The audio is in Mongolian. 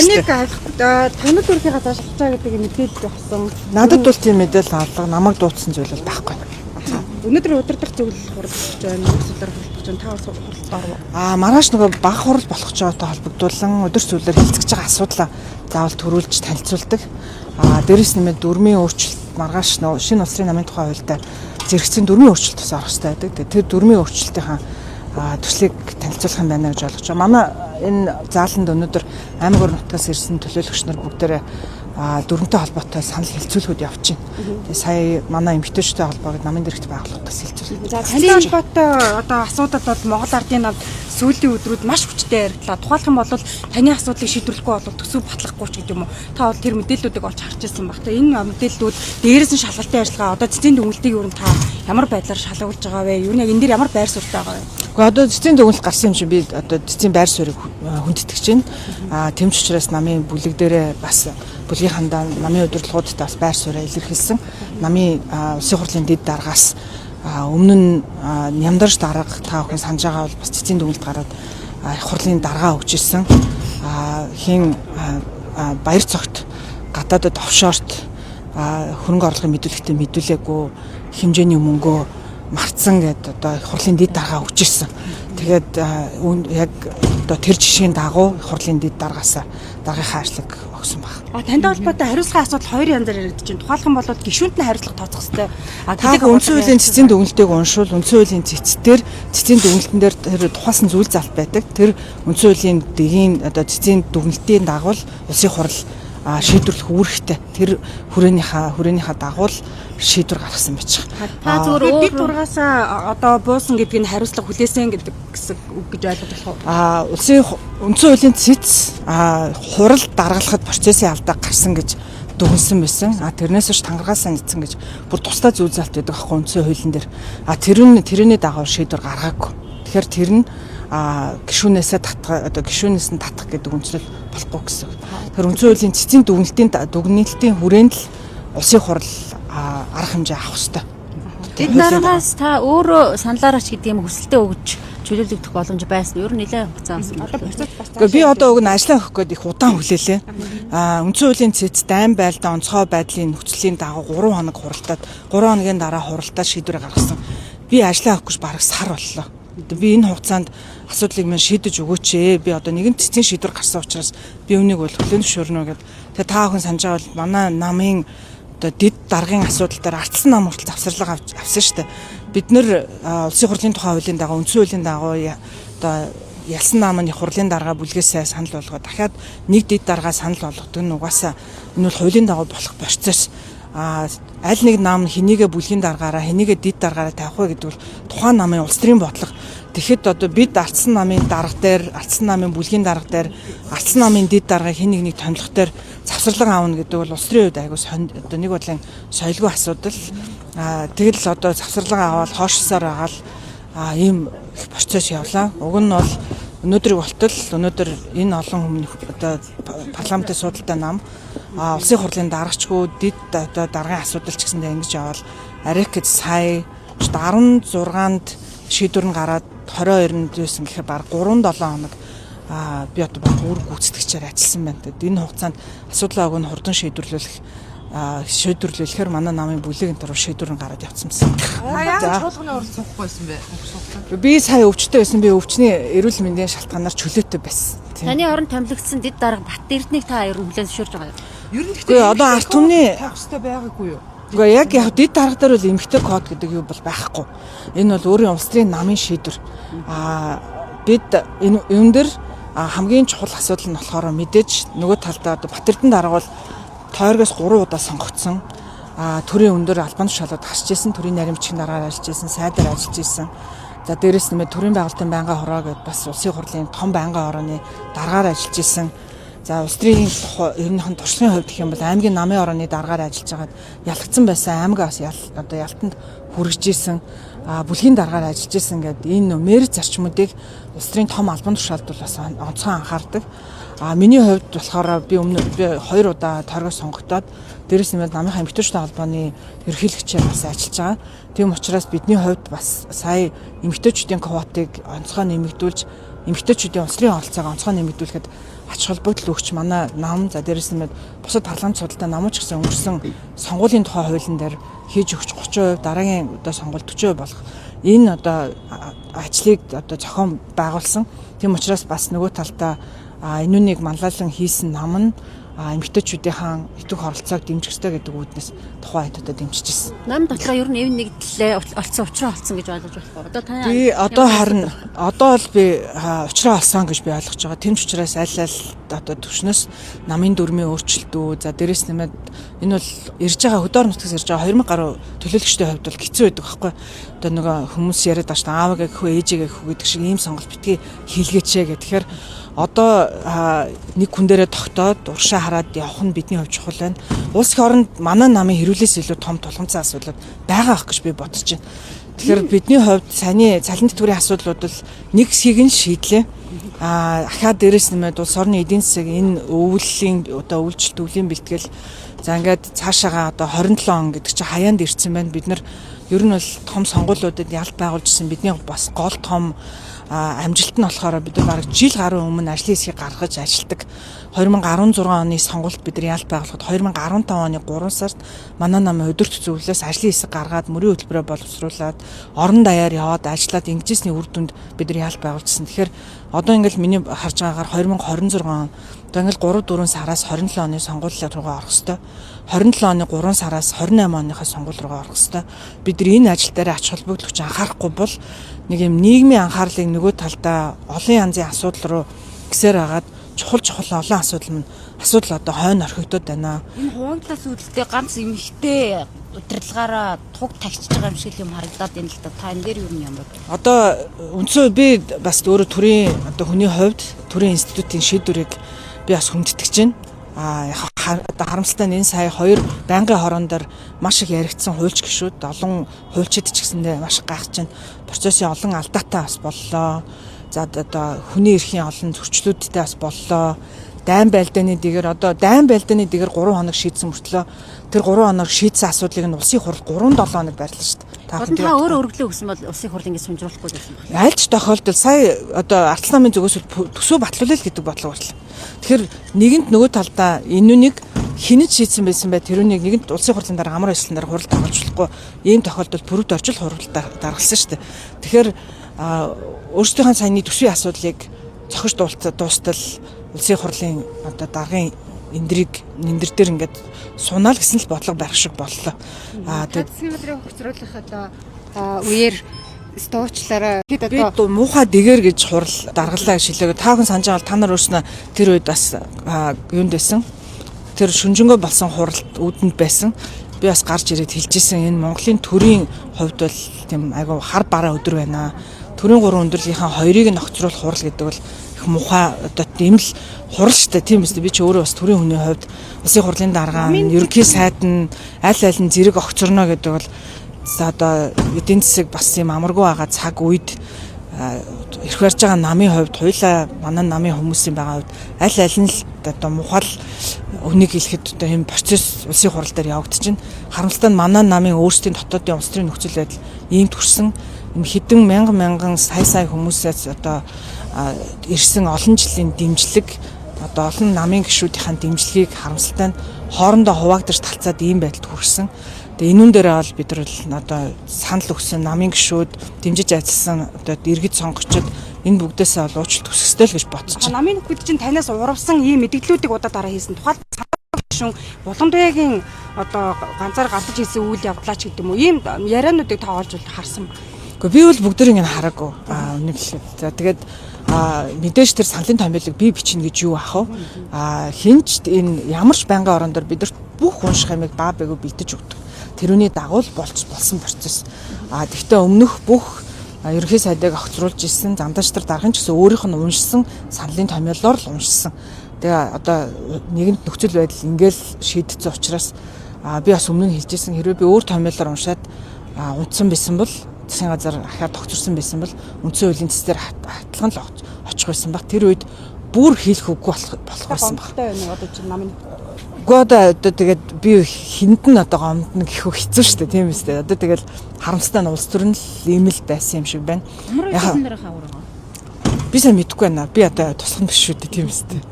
Таныг танад төрхийгөө заашилж байгаа гэдэг мэдээлэл авсан. Надад бол тийм мэдээлэл авлага намайг дуудсан зүйл бол байхгүй. Өнөөдөр удирдах зөвлөл хуралдаж байна. Өсөлтөөр хуралдаж байна. Та бас хуралдаар уу? Маргааш нөгөө баг хурал болох ч байгаатай холбогдуулан өдөр зүйлээр хилцэж байгаа асуудлаа заавал төрүүлж танилцуулдаг. Дээрээс нэмээд дүрмийн өөрчлөлт маргааш нөгөө шинэ улсын намын тухай хуультай зэрэгцэн дүрмийн өөрчлөлт бас орох хэрэгтэй байдаг. Тэр дүрмийн өөрчлөлтийн төслийг танилцуулах юм байна гэж ойлгож байгаа. Манай энэ зааланд өнөөдөр аймаг нутгаас ирсэн төлөөлөгч нар бүгдээрээ дүрмтэй холбоотой санал хэлцүүлгүүд явж байна. Тэгээ сая манай эмэгтэйчтэй холбоогд намын дэрэгт байгууллагаас хэлцүүлсэн. За таны холбоотой одоо асуудал бол Монгол Ардын намд сүүлийн өдрүүд маш хүчтэй яригдлаа. Тухайлх юм бол таны асуудлыг шийдвэрлэхгүй бол төсөв батлахгүй ч гэдэг юм уу. Та бол тэр мэдээллүүдийг олж харж ирсэн баг. Тэгээ энэ мэдээллүүд дээрээс нь шалгалтын ажиллагаа одоо цэцгийн дүгнэлтийг юу та ямар байдлаар шалгуулж байгаа вэ? Юу нэг энэ дэр ямар байр суурьтай байгаа вэ? Гэхдээ одоо цэцгийн дүгнэлт гарсан юм чинь би одоо цэцгийн байр суурийг хүндэтгэж байна. Тэмч учраас намын бүлэг дээрээ бас бүлгийн хандаа намын удирдлагуудтай бас байр сууриа илэрхийлсэн. Намын улсын хурлын дэд даргаас өмнө нь нямдарч дарга та бүхэн санаж байгаа бол бас цэцгийн дүгнэлт гараад их хурлын даргаа өгч ирсэн. Хин баяр цогт гадаадд офшорт хөрөнгө орлогын мэдүүлэгтээ мэдүүлээгүй хэмжээний мөнгөө мартсан гэдэг одоо их хурлын дэд даргаа өгч ирсэн. Тэгээд яг одоо тэр жишгийн дагуу их хурлын дэд даргаасаа даргийнхаа ажлыг өгсөн баг. Танд холбоотой хариуцлага асуудал хоёр янзаар яригдаж байна. Тухайлх юм бол гишүүнт нь хариуцлага тооцох хэрэгтэй. Тэгээд үндсэн хуулийн цэцгийн дүгнэлтийг уншвал үндсэн хуулийн цэцтэр цэцгийн дүгнэлтэн дээр тэр тухайн зүйл залт байдаг. Тэр үндсэн хуулийн дэгийн одоо цэцгийн дүгнэлтийн дагуу улсын хурал шийдвэрлэх үүрэгтэй. Тэр хүрээнийхээ дагуу шийдвэр гаргасан байж байгаа. Та зүгээр бид дургаасаа одоо буусан гэдгийг хариуцлага хүлээсэн гэдэг үг гэж ойлгож болох уу? Улсын үндсэн хуулийн цэц хурал даргалахад процессын алдаа гарсан гэж дүгнсэн байсан. Тэрнээс ч тангаргаасаа нийцсэн гэж бүр тусдаа зүйл залт байдаг аахгүй үндсэн хуулийн дээр. Тэрний дагуу шийдвэр гаргаагүй. Тэгэхээр тэр нь гишүүнээс нь татах гэдэг үндэслэл болохгүй гэсэн. Тэр үндсэн хуулийн цэцгийн дүгнэлтийн хүрээнд л улсын хурал арга хэмжээ авах ёстой. Бид нараас та өөрөө саналаараач гэдэг юм хүсэлтээ өгж чөлөөлөгдөх боломж байсан. Ер нь нэлээд хугацаасан. Би одоо уг нь ажиллаа өгөх гээд их удаан хүлээлээ. Үндсэн хуулийн цэц дайм байлдаа онцгой байдлын нөхцөлийн дагуу 3 хоног хуралдаад 3 хоногийн дараа хуралдаад шийдвэр гаргасан. Би ажиллаа өгөх гэж бараг сар боллоо. Би энэ хугацаанд асуудлыг минь шийдэж өгөөч ээ. Би одоо нэгэн цэцгийн шийдвэр гарсан учраас би үүнийг бол хүлээн зөвшөөрнө гэдэг. Тэгээ та бүхэн санаж байгаа бол манай намын одоо дэд даргын асуудал дээр ардсан нам хүртэл завсарлага авсан шүү дээ. Бид нэр улсын хурлын тухай хуулийн дагуу үндсэн хуулийн дагуу одоо ялсан намын хурлын дарга бүлгээсээ санал болгоод дахиад нэг дэд даргаа санал болгодог нь угаасаа энэ бол хуулийн дагуу болох процесс. Аль нэг нам хэнийгээ бүлгийн даргаараа хэнийгээ дэд даргаараа тавих вэ гэдэг бол тухайн намын улс төрийн бодлого. Тэгэхэд одоо бид ардсан намын дарга дээр, ардсан намын бүлгийн дарга дээр, ардсан намын дэд дарга хэн нэг томилох дээр завсарлага аавна гэдэг бол улс төрийн хувьд айгуу одоо нэг бодлын соёлгүй асуудал. Тэгэл одоо завсарлага аваад хоошсоор агаал ийм процесс явлаа. Уг нь бол өнөөдрийг болтол өнөөдөр энэ олон хүмүүс одоо парламентын судалтай нам улсын хурлын даргачгүй дэд одоо даргын асуудал ч гэсэндээ ингэж явал арик гэж сая 16-нд шийдвэр нь гараад 22-нд байсан гэхээр баг 3-7 хоног би одоо баг үүрэг гүйцэтгэгчээр ажилласан байна. Тэгэд энэ хугацаанд асуудлаа өгн хурдан шийдвэрлэхээр манай намын бүлэг энэ төр шийдвэр нь гараад явцсан. Яаж чуулганы урд суухгүй байсан бэ? Би сая өвчтэй байсан. Би өвчний эрүүл мэндийн шалтгаанаар чөлөөтэй байсан. Таны орон томилогдсон дэд дарга Бат Эрдэнэийг та хүлээн зөвшөөрж байгаа юу? Ер нь гэхдээ одоо ард түмний тавьстай байгаагүй юу? Гэхдээ яг дэд дарга дээр бол эмэгтэй код гэдэг юу бол байхгүй. Энэ бол өөрийн улс төрийн намын шийдвэр. Бид энэ дээр хамгийн чухал асуудал нь болохоор мэдээж нөгөө талдаа одоо Бат Эрдэнэ дарга бол тойргоос 3 удаа сонгогдсон. Төрийн өндөр албан тушаалууд гарч ирсэн, төрийн наримчгийн дараагаар ажиллаж ирсэн, сайдаар ажиллаж ирсэн. За дээрэс нэмээд төрийн байгуулалтын байнгын хороо гэдээ бас улсын хурлын том байнгын хорооны дараагаар ажиллаж ирсэн. За улс төрийн ерөнхий туршлагын хувьд гэх юм бол аймгийн намын орооны дараагаар ажиллаж байгаад ялагдсан байсан аймагаас одоо ялтанд хүргэж ирсэн. Бүлгийн дараагаар ажиллаж ирсэн гэдэг энэ мэр зарчмуудыг улс төрийн том албан тушаалд бол бас онцгой анхаардаг. Миний хувьд болохоор би 2 удаа тойргоос сонгогдоод дээрээс нэмээд намынхаа эмэгтэйчүүдийн холбооны ерөнхийлөгчээр бас ажиллаж байгаа. Тийм учраас бидний хувьд бас сая эмэгтэйчүүдийн квотыг онцгой нэмэгдүүлж эмэгтэйчүүдийн улс төрийн оролцоог онцгой нэмэгдүүлэхэд ач холбогдол өгч манай нам за дээрэс нь бусад парламент судалтай намууч гэсэн өнгөрсөн сонгуулийн тухай хуулийн дээр хийж өгч 30% дараагийн одоо сонгуульд 40% болох энэ одоо ажлыг одоо зохион байгуулсан. Тийм учраас бас нөгөө талдаа энүүнийг манлайлан хийсэн нам нь эмэгтэйчүүдийн идэх оролцоог дэмжих ёстой гэдэг үүднээс тухайн хэдүүдэд дэмжиж ирсэн. Нам дотроо ер нь нэг төлөө олцсон учраа олцсон гэж ойлгож байна. Одоо та би одоо харин одоо л би учраа олсон гэж би ойлгож байгаа. Тэмч учраас аль одоо төвшнөөс намын дүрмийн өөрчлөлтөө за дээрэс нэмээд энэ бол ирж байгаа хөдөө орон нутгаас ирж байгаа 2000 гаруй төлөөлөгчдийн хувьд бол хэцүү байдаг байхгүй. Одоо нөгөө хүмүүс яриад байгаа шүү дээ аавыгаа гэх үү ээжигээ гэх үү гэдэг шиг ийм сонголт битгий хийлгээчээ гэх. Тэгэхээр одоо нэг хүн дээрээ тогтоод уршаа хараад явах нь бидний хувьд чухал байна. Улс их оронд манай намын хэрүүлээс илүү том тулгамцсан асуудал байгаа ах гэж би бодож байна. Тэгэхээр бидний хувьд саяны цалин тэтгэврийн асуудлууд бол нэг хэсгийг нь шийдлээ. Ахаад дээрээс нэмээд улс орны эдийн засаг энэ өвлөлийн одоо үйлчлэл төвлийн бэлтгэл за ингээд цаашаага одоо 27 он гэдэг чинь хаяанд ирсэн байна. Бид нар ер нь бол том сонгуулиудад ялт байгуулжсэн бидний бас гол том амжилт нь болохоор бид нар бараг жил гаруй өмнө ажлын хэсгийг гаргаж ажилтдаг. 2016 оны сонгуульд бид нар ялт байгуулахад 2015 оны 3 сард манай намын өдөрт зөвлөлөөс ажлын хэсэг гаргаад мөрийн хөтөлбөрөөр боловсруулад орон даяар яваад ажиллаад ингэжсэний үр дүнд бид нар ялт байгуулжсэн. Тэгэхээр одоо ингээл миний харж байгаагаар 2026 он одоо ингээл 3-4 сараас 27 оны сонгуулийн руугаа орох хэвээр. 27 оны 3 сараас 28 оныхаа сонгуул руугаа орох хэвээр. Бид нар энэ ажил дээр ач холбогдол өгч анхаарахгүй бол нэг юм нийгмийн анхаарлыг нөгөө талдаа олон янзын асуудал руу гисээр хагаад чухал олон асуудал одоо хойно орхигдоод байна. Энэ хуваагдлаас үүдэлтэй ганц эмэгтэй удирдлагаараа туг тагчж байгаа юм шиг юм харагдаад байна л да. Та энэ дээр юу юм бэ? Одоо үндсөө би бас өөрөө төрийн одоо хүний хувьд төрийн институтын шийдвэрийг би бас хүндэтгэж байна. Одоо харамсалтай нь энэ сая хоёр байнгын хорон дээр маш их яригдсан хуульч гишүүд олон хуульчид ч гэсэндээ маш их гайхаж байна. Процессын олон алдаатай бас боллоо. За одоо хүний эрхийн олон зөрчлүүдтэй бас боллоо. Дайн байлдааны дээгэр одоо дайн байлдааны дээгэр 3 хоног шийдсэн мөртлөө тэр 3 хоног шийдсэн асуудлыг нь улсын хурал 3-7 хоног байрлаа шүү дээ. Та өөрөө өргөлөө өгсөн бол улсын хурал ингэ сумжруулахгүй байсан байна. Аль ч тохиолдолд сая одоо Ардчилсан намын зүгээс төсөө батлуулах гэдэг бодлого үүрлээ. Тэгэхээр нэгэнт нөгөө талдаа энүүнийг хинэж шийдсэн байсан бай тэрүүнийг нэгэнт улсын хурлын дараа амар хэслийн дараа хурал даргалжуулахгүй ийм тохиолдолд пүрэвд оржил хурал даргалсан шүү дээ. Тэгэхээр өөрсдийнхөө саяны төсвийн асуудлыг зохиж дуустал улсын хурлын одоо даргын эндэр дээр ингээд сунаал гэсэн л бодлого байх шиг боллоо. Тэгээд засгийн газрын хөксрүүлэх одоо үеэр стуучлаараа би муухай дэгээр гэж хурал даргалаа гэж хэлээг та хүн санаж байгаа бол та нар өөрснөө тэр үед бас юунд байсан тэр шүнжэнгөө болсон хуралд үүдэнд байсан би бас гарч ирээд хэлжсэн энэ Монголын төрийн хувьд бол тийм айгу хар бараа өдөр байна. Төрийн 3 өндөрлийнхаа хоёрыг нь огцруулах хурал гэдэг бол их муухай одоо ийм л хурал штэ тийм үстэй би ч өөрөө бас төрийн хүний хувьд улсын хурлын дарга ерөнхий сайд нь аль нь зэрэг огцорно гэдэг бол за одоо эдийн засаг бас юм амаргүй байгаа цаг үед ирэх барьж байгаа намын хувьд хоёлаа манай намын хүмүүсийн байгаа хувьд аль нь л одоо мухал өнийг хэлэхэд одоо ийм процесс улсын хурал дээр явагдчихна. Харамсалтай нь манай намын өөрсдийн дотоодын улс төрийн нөхцөл байдал ийм төрсөн хэдэн мянган сая хүмүүсээс одоо ирсэн олон жилийн дэмжлэг одоо олон намын гишүүдийн дэмжлэгийг харамсалтай нь хоорондоо хуваагдаж талцаад ийм байдалд хүрсэн. Тэгээ энүүн дээрээ бол бид нар одоо санал өгсөн намын гишүүд дэмжиж ажилласан одоо иргэд сонгогчид энэ бүгдээсээ бол уучлалт хүсэхтэй л гэж бодож байна. Намын нөхөд чинь танаас урвсан ийм мэдээллүүдийг удаа дараа хийсэн тухайл гишүүн Булгамбайгийн одоо ганцаар галтаж хийсэн үйл явдлаач гэдэг юм уу ийм яриануудыг та олж харсан ба. Гэхдээ би бол бүгдийг нь хараагүй. Үнийг хэлэхэд. За тэгээд мэдээж тэр саналын томьёолыг би бичнэ гэж юу ах вэ? Хинч энэ ямар ч байнгын орон дээр бидэрт бүх унших юмыг баа бэгөө бэлдэж өгдөг. Тэрүүний дагуу болсон процесс. Тэгвэл өмнөх бүх ерөнхий сайдыг огцруулж ирсэн замдаач нар даргын ч гэсэн өөрийнх нь уншсан саналын томьёолоор л уншсан. Тэгээ одоо нэгэнт нөхцөл байдал ингээл шийдсэн учраас би бас өмнө нь хэлжсэн хэрвээ би өөр томьёолоор уншаад унтсан байсан бол засгийн газар ахаад тогтворсон байсан бол үндсэн хуулийн цэцээр хатлаган л очих байсан баг. Тэр үед бүр хийх үгүй болох байсан баг. Одоо чинь намын одоо тэгээд би хинд нь одоо гомдно гэхүү хэцүү шүү дээ тийм үстэй. Одоо тэгэл харамсалтай нь улс төр нь л ийм л байсан юм шиг байна. Ямар байсан дээрээ хавар байгаа. Би сайн мэдэхгүй байна. Би одоо тусах нь биш шүү дээ тийм үстэй.